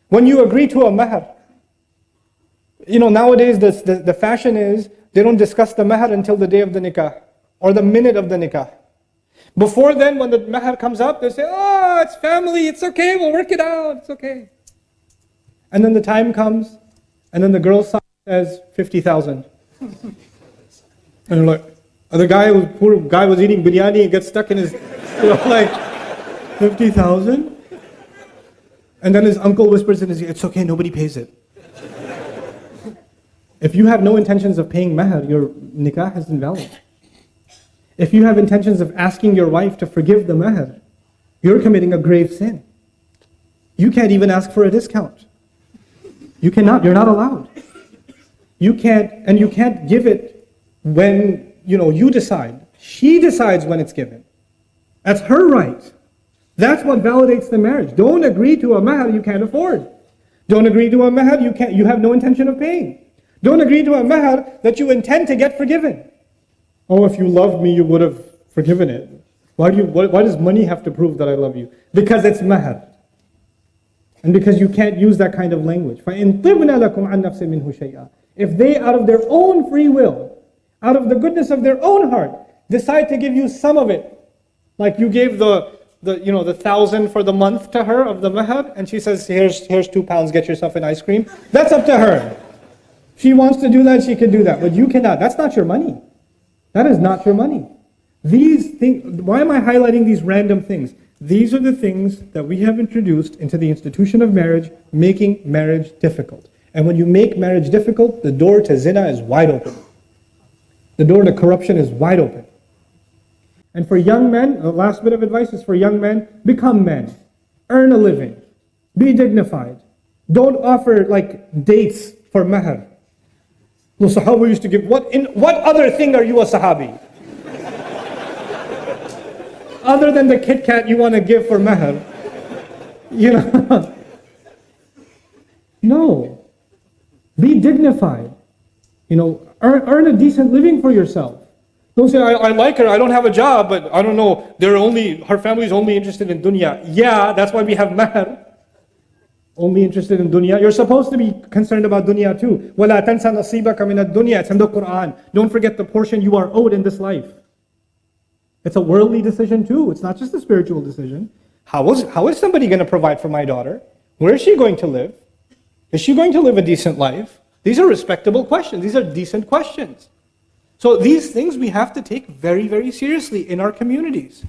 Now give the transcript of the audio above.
When you agree to a mehr, nowadays the fashion is they don't discuss the mehr until the day of the nikah or the minute of the nikah. Before then, when the mehr comes up, they say, oh, it's family, it's okay, we'll work it out, it's okay. And then the time comes, and then the girl's side says 50,000. And you're like, poor guy was eating biryani and gets stuck in his, like, 50,000? And then his uncle whispers in his ear, it's okay, nobody pays it. If you have no intentions of paying mehr, your nikah is invalid. If you have intentions of asking your wife to forgive the mehr, you're committing a grave sin. You can't even ask for a discount. You cannot, you're not allowed. You can't give it when, you decide. She decides when it's given. That's her right. That's what validates the marriage. Don't agree to a mehr you can't afford. Don't agree to a mehr you have no intention of paying. Don't agree to a mehr that you intend to get forgiven. Oh, if you loved me, you would have forgiven it. Why does money have to prove that I love you? Because it's mehr. And because you can't use that kind of language. فَإِن طِبْنَ لَكُمْ عَنْ نَفْسٍ مِّنْهُ شَيْئًا. If they, out of their own free will, out of the goodness of their own heart, decide to give you some of it, like you gave the 1,000 for the month to her of the mehr, and she says, here's £2, get yourself an ice cream. That's up to her. She wants to do that, she can do that, but you cannot. That's not your money. That is not your money. These things, why am I highlighting these random things? These are the things that we have introduced into the institution of marriage, making marriage difficult. And when you make marriage difficult, the door to zina is wide open. The door to corruption is wide open. And for young men, the last bit of advice is for young men, become men. Earn a living. Be dignified. Don't offer like dates for mehr. The Sahaba used to give, what other thing are you a Sahabi? Other than the Kit Kat you want to give for mehr. No. Be dignified. Earn a decent living for yourself. Don't say, I like her, I don't have a job, but I don't know, her family's only interested in dunya. Yeah, that's why we have mehr. Only interested in dunya. You're supposed to be concerned about dunya too. وَلَا تَنْسَ نَصِيبَكَ مِنَ الدُّنْيَا. It's in the Quran. Don't forget the portion you are owed in this life. It's a worldly decision too. It's not just a spiritual decision. How is somebody going to provide for my daughter? Where is she going to live? Is she going to live a decent life? These are respectable questions. These are decent questions. So these things we have to take very, very seriously in our communities.